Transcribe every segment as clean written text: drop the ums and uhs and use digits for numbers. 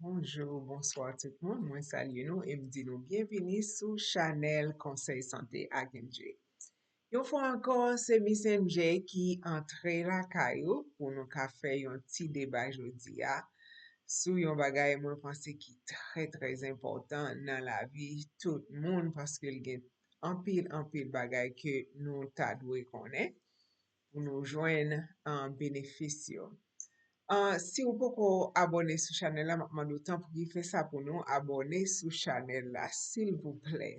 Bonjour, bonsoir tout le monde. Moi, salut nous et me dis nous bienvenue sur Chanel Conseil Santé à MJ. Une fois encore, c'est Miss MJ qui entre la caillou pour nous faire un petit débat aujourd'hui sur un bagage moi pense qui très important dans la vie tout le monde parce que il y a un pile bagage que nous ta doué connaître pour nous joindre en bénéfice. Si vous pouvez abonner sur chanel là, m'a d'autant pour qu'il fait ça pour nous, abonner sur chanel là, s'il vous plaît,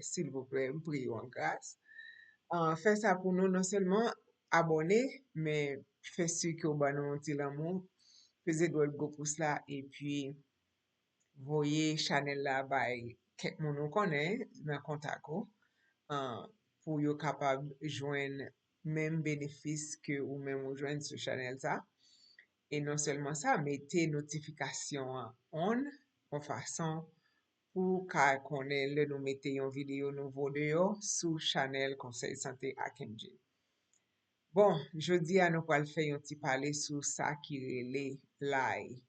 me prie en grâce. Fait ça pour nous, non seulement abonner, mais fait sûr que vous nous un petit l'amour, faisez le go pouce là, et puis, voyez chanel là, by, quelqu'un moun nous connaît, dans contact, pour yo capable joindre même bénéfice que ou même ou joindre sur chanel ça. Et non seulement ça, mettez notification en façon pour qu'on ait le nous mettez une vidéo nouveau de yo sur Chanel Conseil Santé à Kenji. Bon, je dis à nous pour faire un petit parler sur ça qui relait l'ail.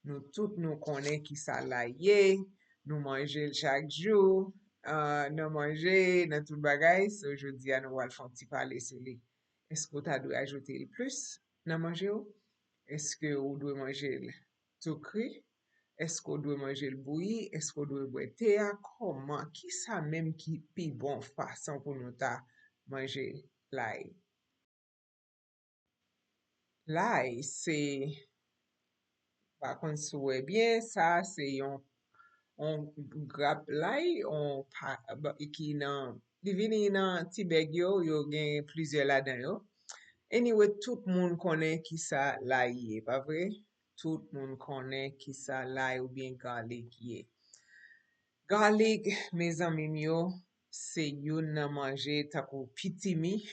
Nous tous nous connaissons qui ça l'ail, nous manger chaque jour, nous manger dans tout bagay, so je dis à nous pour faire un petit parler sur lui. Est-ce que tu as dû ajouter le plus dans manger? Est-ce que vous devez manger tout cru? Est-ce qu'on doit manger le bouilli? Est-ce qu'on doit boire thé? Comment? Qui ça même qui pi bon façon pour nous ta manger l'ail? L'ail, c'est, par contre, si vous voyez bien, ça, c'est on grappe l'ail, on qui nan, li vini nan ti bag yo gen plusieurs là-dedans yo. Anyway, tout le monde connaît qui ça l'ail est, pas vrai? Tout le monde connaît qui ça l'ail ou bien garlic est. Garlic, mes amis yo, c'est yon nan manje takou pitimi.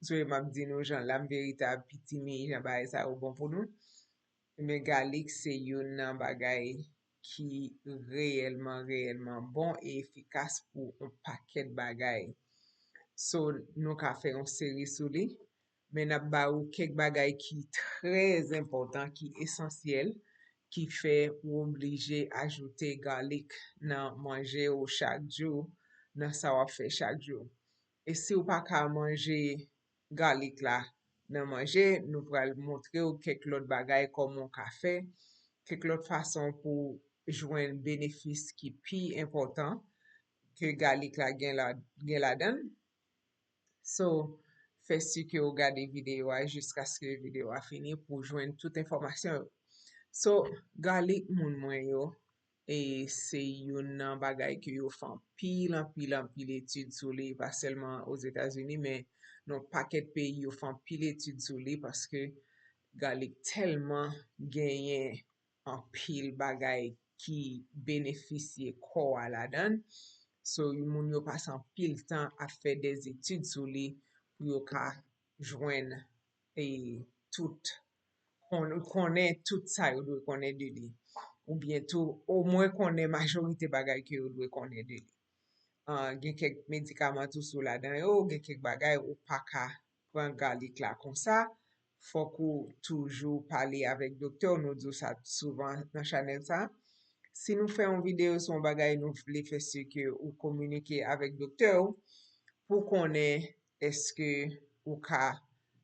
So m'a dit nous gens la véritable pitimi, jan ba ça ou bon pour nous. Mais garlic c'est yon nan bagay qui réellement bon et efficace pour un paquet de bagay. So nous ka fait une série sur lui, mais n'a ba ou quelques bagay qui très important, qui essentiel, qui fait ou obligé ajouter garlic dans manger ou chaque jour, dans ça ou fait chaque jour. Et si ou pas ka manger garlic là dans manger, nous pourrons montrer ou quelques autres bagay comme on ka fait, quelques autres façons pour joindre bénéfice qui plus important que garlic là gen la donne. So, fais sûr que vous regardez vidéo jusqu'à ce que la vidéo a fini pour joindre toute information. So, garlic moun mwen yo, et c'est yon nan bagay que yo fan pile étude sur li, pas seulement aux États-Unis, mais dans paquet de pays yo fan pile étude sur li parce que garlic tellement genyen en pile bagay qui bénéficie corps à la donne. So, moun yo passe en pile temps à faire des études sur li pour yo ka joindre et tout on connaît tout ça yo doit connaître de li ou bientôt au moins connaît majorité bagay que yo doit connaître de li. Gen quelques médicaments tout sous la dedans yo, gen quelques bagay ou pas ka prend garlic là comme ça. Faut qu'on toujours parler avec docteur, nous dit ça souvent dans channel ça. Si nous faisons une vidéo sur un bagay, nous voulons faire sûr que ou communiquer avec docteur pour qu'on ait est-ce que ou ka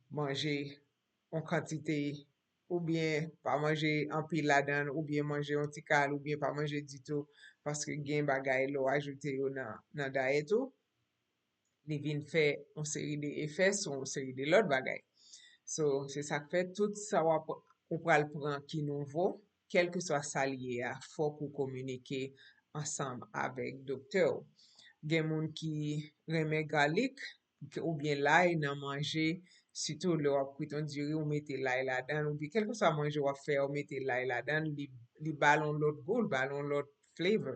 manger en quantité ou bien pas manger en pile là-dedans ou bien manger un petit cal ou bien pas manger du tout parce que gen bagay lo ajouté yo nan diet ou li vin fait une série d'effets sur une série de l'autre bagay. So, c'est ça que fait tout ça ou pral prendre qui nouveau, quel que soit ça lié à, faut qu'on communique ensemble avec docteur. Gen moun qui remet garlic ou bien l'ail nan manger, surtout le wap kwiton diri ou mette l'ail là-dedans ou bien quel que soit manger ou faire ou mette l'ail là-dedans, li ballon l'autre goût, ballon l'autre flavor.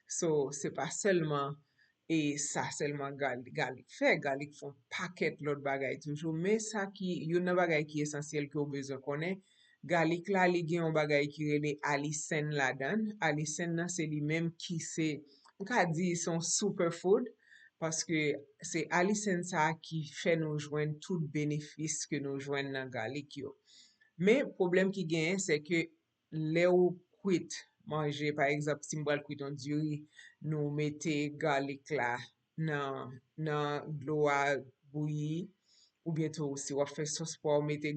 So, c'est pas seulement et ça seulement garlic fait garlic font paquet l'autre bagay toujours mais ça qui yon nan bagay qui essentiel que ou besoin connaît garlic là li gen yon bagay qui rele allicin là-dedans allicin nan c'est li même qui c'est on ka di son superfood parce que c'est allicin ça qui fait nous joindre tout bénéfice que nous joindre dans garlic yo mais problème qui gen c'est que le ou quit manje, par exemple, si mbral kwiton du riz, nou mette garlic la nan l'eau à bouillir, ou bientôt si wap fè sos pou mette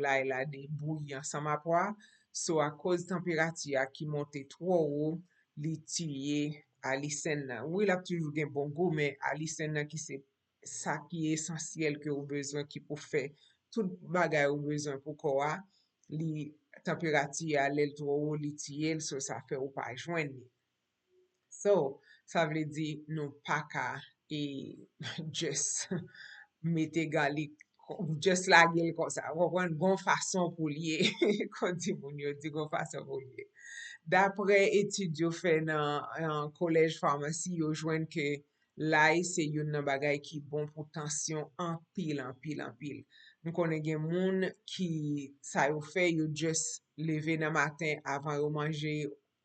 l'ail la de bouillir ensemble après. So à cause température qui monte trop haut, li tuye alisen nan. Oui, la toujours gen bon goût, mais alisen nan qui c'est ça qui est essentiel que ou besoin qui pour faire tout bagay ou besoin pour quoi li température à l'el trop haut, li tuye, so ça fait ou pas joindre. So, ça veut dire nou pa ka just mette garlic, just la gel kon sa. Gon façon pou liye. Kon di moun yo di gon façon pou liye. Dapre etude yo fè nan collège pharmacie, yo jwen ke l'ail se yon nan bagay ki bon pou tansyon an pil. Nou konen gen moun ki sa yo fè, yo just leve nan matin avan yo manje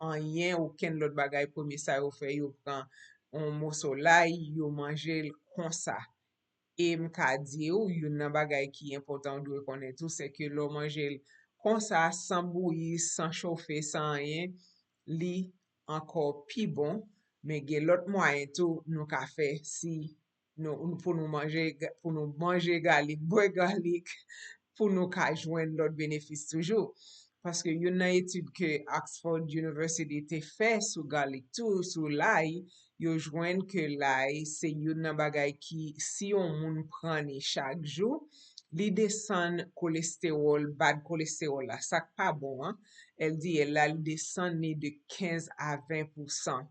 anyen ou ken lot bagay premier sa yo fè, yo pran on morceau l'ail, yo manje kon sa. E mka di yo, yon nan bagay ki important dwe konen tou, se ke lo manje kon sa, san bouillir, san chauffer, san rien, li encore pi bon, mais gen lot moyen tou nou ka fè si pou nou manje garlic, boy garlic, pou nou ka jwen lot bénéfice toujours. Parce que yon nan étude que Oxford University te fè sou garlic tou, sou l'ail, yo jwen ke l'ail se yon nan bagay ki si yon moun pran ni chaque jour, li desan kolesterol, bad kolesterol la, sak pa bon, hein? Elle dit elle li desan ni de 15 à 20%.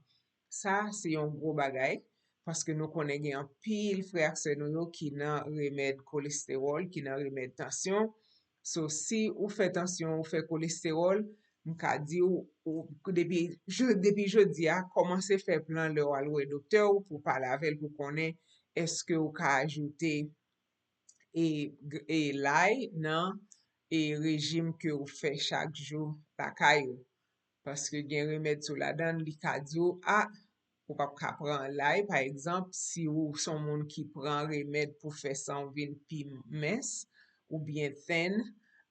Ça, c'est yon gros bagay, parce que nou konen gen an pil frère se nou yo ki nan remède kolesterol, ki nan remède tension. So, si ou fè tension, ou fè kolesterol, mka di ou depi jodi a, komanse fè plan le alwe dokteur pou pale avel pou konen eske ou ka ajoute e l'ail nan régime ke ou fè chak jou takay yo. Paske gen remède sou la dan li ka di ou ou pa ka pran l'ail, par exemple, si ou son moun ki pran remède pou fè san vin pi mince ou bien thin,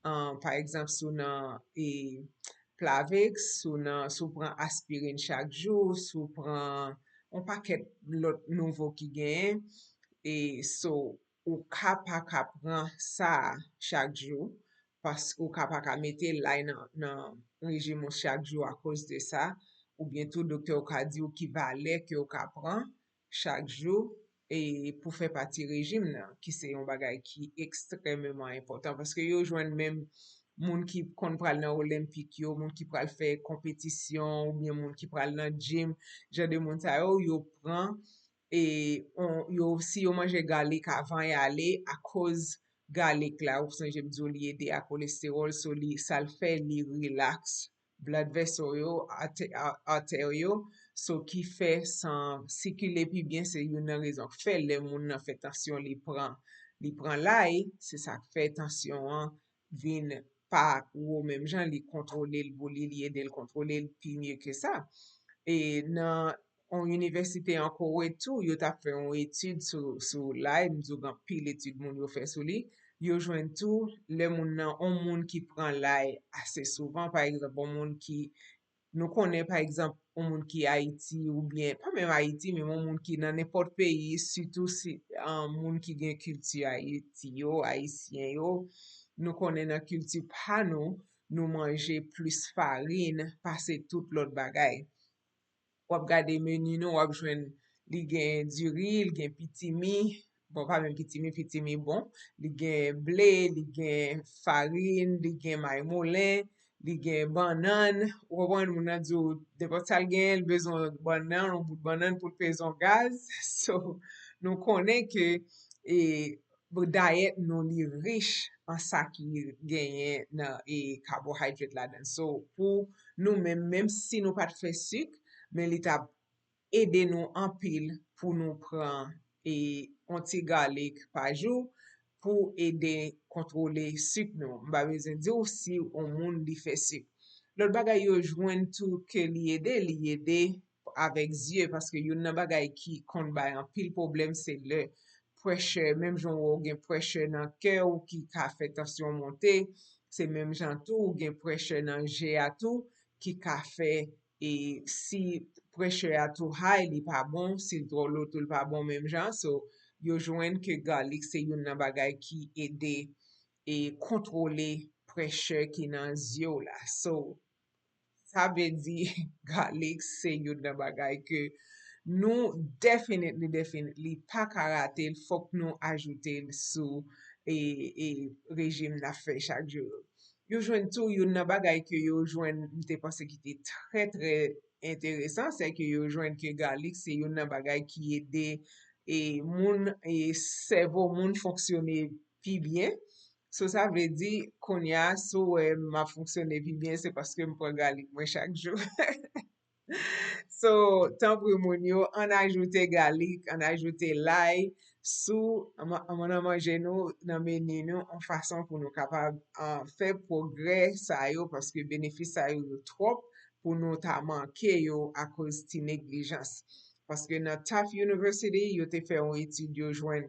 par exemple, sou nan Plavix, sou pran aspirine chak jou, sou pran on paket lot nouvo ki gen, so ou ka pa ka pran sa chak jou, paske ou ka pa ka mette l'ail nan rejim chak jou a cause de sa, ou bien tout docteur ka di ou ki valè ke ou ka pran chak jou, pou fè pati rejim nan, ki se yon bagay ki ekstremement important, paske yo jwen menm moun ki kon pral nan olimpik yo, moun ki pral fè kompetisyon, ou bien moun ki pral nan gym, jade moun sa yo pran, si yo manje garlic avan yale, a koz garlic la, ou san jem diyo li ede a kolesterol, so sa l fè li relax blood vessel yo, arter yo, so ki fè san sikile pi bien, se yon nan rezon fè le moun nan fè tansyon li pran l'ail, se sa fè tansyon an vin pa ou même jan li kontrole l boli, li ede l kontrole l pi mieux que ça. Et nan université en Corée tout, yo ta fè une étude sou l'ail, m'dou gan pile étude moun yo fè sou li, yo jwen tout le moun nan, on moun ki pran l'ail assez souvent, par exemple, on moun ki nou konen par exemple, on moun ki Haïti ou bien, pas même Haïti, mais on moun ki nan n'importe pays, surtout si moun ki gen culture Haïti yo, Haïtien yo, nou konen nan culture pa nou manje plus farine, pase tout lot bagay. Wap gade menu nou, wap jwen li gen du riz, li gen pitimi, bon pa men pitimi bon, li gen blé, li gen farine, li gen maïmoulin, li gen banan, wapwen moun an djou, depot sal gen, l bezon banan, on bout banan pou pezon gaz, so nou konen ke diet nou li riche an sa ki genyen nan carbohydrate la den. So pou nou même si nou pat fè suk, men li tap ede nou an pil pou nou pran anti garlic pa jou pou ede kontrole suk nou. Mba bezen di ou si ou moun li fè suk. Lot bagay yo jwen tou ke li ede avèk zye, paske yon nan bagay ki kon bay an pil problem se le pressure, même jan ou gen pressure nan kè ou ki ka fè tansyon monte, se même jan tou ou gen pressure nan jè a tou, qui ka fait et si pressure a too high li pa bon, si trop low tout pas bon même genre. So yo jwenn que garlic c'est yon nan bagay qui aide et contrôler pressure qui nan zyo la. So ça veut dire garlic c'est yon nan bagay que nous definitely pas ka rate, faut que nous ajoute sous et régime na fait chaque jour. Yo jwenn tou yon nan bagay que yo jwenn mte pense ki te très intéressant, c'est que yo jwenn que garlic c'est yon nan bagay qui aide et moun et cerveau moun fonctionner pi bien. So ça veut dire qu'on y a so m'a fonctionné pi bien, c'est parce que m'prend garlic moi chaque jour. So, tan pou moun yo, an ajoute garlic, an ajoute l'ail, sou, an manje nou nan menu nou, an fason pou nou kapab fè progrès sa yo, paske benefis sa yo trop, pou nou ta manke yo a koz ti neglijans. Paske nan Tufts University, yo te fè an etude yo jwen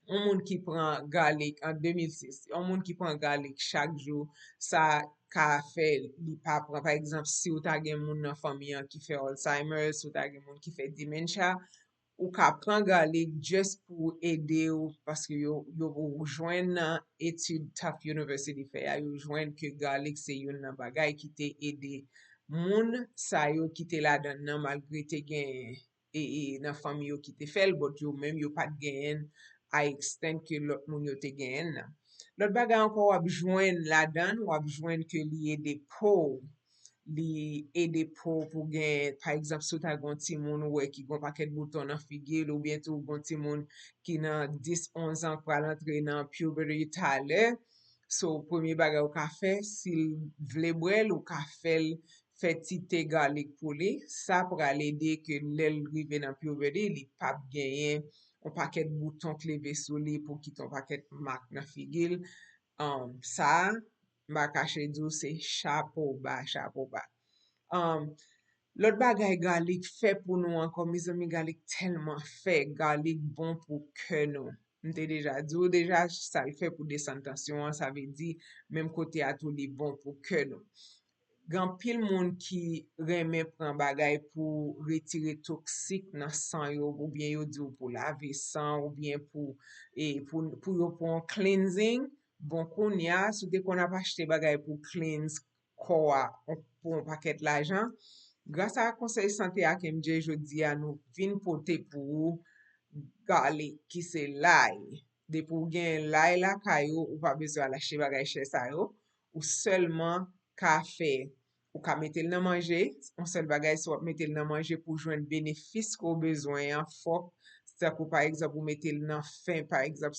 un moun ki pran garlic en 2006, un moun ki pran garlic chaque jour, ça ka fait li pa pran. Par exemple, si ou ta gen moun nan fami an ki fait Alzheimer, si ou ta gen moun ki fait dementia, ou ka pran garlic just pour aider ou, parce que yo jwenn nan etude Tufts University fait, yo jwenn que garlic c'est yon nan bagay ki te aide moun sa yo ki te la dan nan malgré te gen nan fami yo ki te fel, but yo même yo pat gen a extent que lot moun yo te gen nan. Lot bagay anko wap jwenn la dan, wap jwenn ke li ede pou, pou gen, par exemple, sou ta gon ti moun wè ki gon paket bouton nan figil, ou bien tou gon ti moun ki nan 10-11 an pral entre nan puberty talè. So, premier bagay ou ka fè, sil vle brel ou ka fèl fè ti te garlic pou li, sa pral ede ke lèl rive nan puberty, li pap genyen un paquet bouton kleve sou li pou ki ton paquet mak nan figil. Ça, mba kache dou se chapeau ba. L'autre bagay garlic fait pour nous encore, mes amis, garlic tellement fait, garlic bon pour que nous. M'te déjà dit, déjà, ça le fait pour descendre tension, ça veut dire, même côté à tout li bon pour que nous. Gan pil moun ki reme pran bagay pou retire toksik nan san yo, ou bien yo di ou pou lave san, ou bien pou yo pou an cleansing. Bon kon ya, sou de kon ap achete bagay pou cleanse kowa pou an paket l'ajan. Grasa a konsey sante a kemje jodi a nou vin pote pou garlic ki se l'ail. De pou gen l'ail la kayo, ou pa bezwa l'achete bagay che sa yo, ou seulement ka fe. Ou ka metel nan manje, on sel bagay so wap metel nan manje pou jwenn benefis ko bezwen an fok. C'est ko par exemple ou metel nan fin, par exemple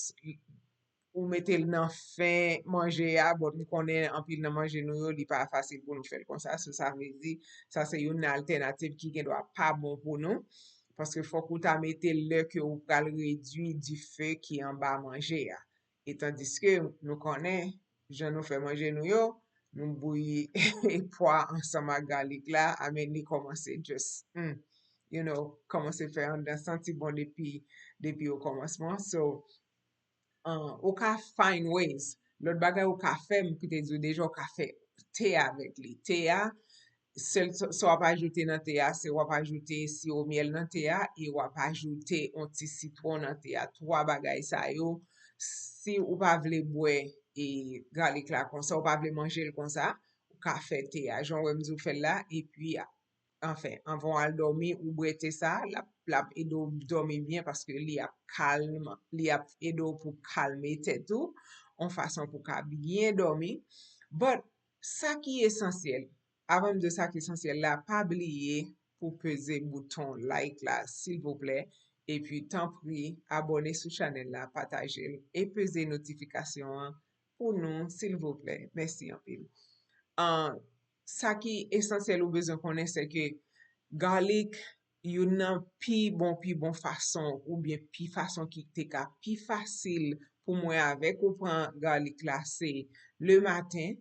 ou metel nan fin manje ya, bon nou konen anpil nan manje nou yo li pa fasil pou nou fel kon sa. So sa ve di, sa se yon alternatif ki gen dwa pa bon pou nou. Paske fok ou ta metel le ke ou pral redwi di fe ki an ba manje ya. Etan diske nou konen, jan nou fe manje nou yo, nou bouyi poa ansama garlic la, amen li komanse just, komanse fè an dan santi bon depi au komansman. So, ou ka find ways. Lot bagay ou ka fè, mpite di deja ou ka fè te avèk li. Te a, so wap ajoute nan te a, se wap ajoute si ou miel nan te a, e wap ajoute on ti citron nan te a. 3 bagay sa yo. Si ou pa vle bwe e garlic la kon sa, ou pa vle manje l kon sa, ou ka fè te a. Jon wè mzou fè la, e pi, enfin, anvan al dormi, ou bwe te sa, la edo dormi bien, paske li ap kalm, li ap edo pou kalme tetou, an fason pou ka bien dormi. But, sa ki esensyel, avan de sa ki esensyel la, pa bliye pou peze bouton like la, s'il vous plaît. Et puis, tant pri, abonne sou chanel la, pataje, et pese notifikasyon pou nou, s'il vous plaît. Merci en pile. Sa ki esensyel ou bezon konen, se ke garlic, yon nan pi bon fason, ou bien pi fason ki te ka pi fasil pou mwen avek, ou pran garlic la, se le matin,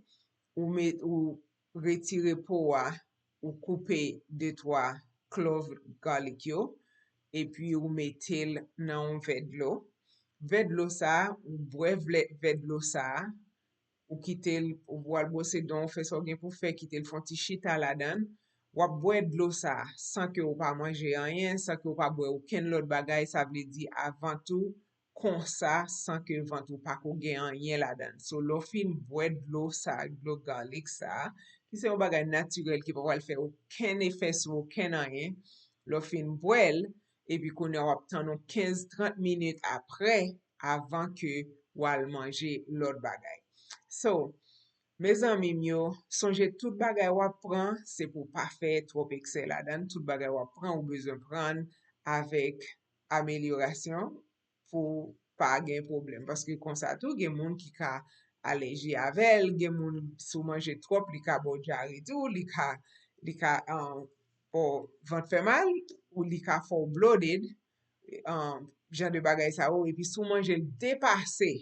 ou retire poa, ou koupe 2-3 clove garlic yo, et puis ou metel nan un verre d'eau. Verre d'eau sa, ou boive verre d'eau sa, ou kite l, ou boal bose don, fè so gen pou fè, kite l fon ti chita la dan, wap bwe d'lo sa, san ke ou pa manje anyen, san ke ou pa bwe ouken lot bagay, sa vle di avan tou, kon sa, san ke vantou pa ko gen anyen la dan. So, lo fin bwe d'lo sa, d'lo garlic sa, ki se yon bagay naturel ki pa wal fè ouken efè sou ouken anyen, lo fin bwel, epi konen wap tan nou 15-30 minute apre, avan ke wal manje lot bagay. So, me zanmim yo, sonje tout bagay wap pran, se pou pa fe trop ekse la dan, tout bagay wap pran ou bezon pran avek amelyorasyon pou pa gen problem. Paske konsa tou, gen moun ki ka aleji avel, gen moun sou manje trop, li ka bo jari tou, li ka po vant fe mal, ou li ka fo bloated, jan de bagay sa ou, epi sou manje depase,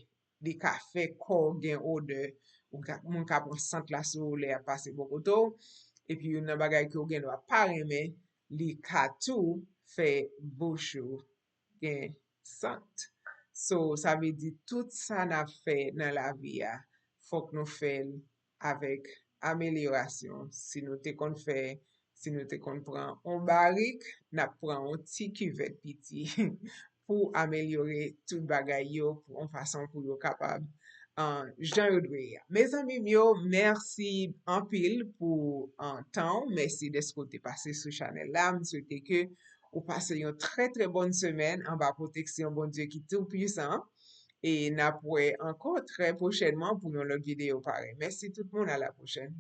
li ka fe kor gen ode, ou moun ka pon sant la sou le a pase bokoto, epi yon nan bagay ki ou gen wap pareme, li ka tou fe bouchou gen sant. So, sa ve di tout sa na fe nan la vi ya, fok nou fel avek amelyorasyon. Si nou te kon fe, si nou te kon pran on barik, na pran on ti kivet piti pou amelyore tout bagay yo pou on fason pou yo kapab jan yo dwe ya. Me zanmim yo, mersi an pil pou tan, mersi desko te pase sou chanel la, m souwete ke ou pase yon tre tre bonne semen an ba proteksyon bon Dieu ki tou puisan, e na pouwe ankon tre prochenman pou yon lot video pare. Mersi tout moun, a la prochen.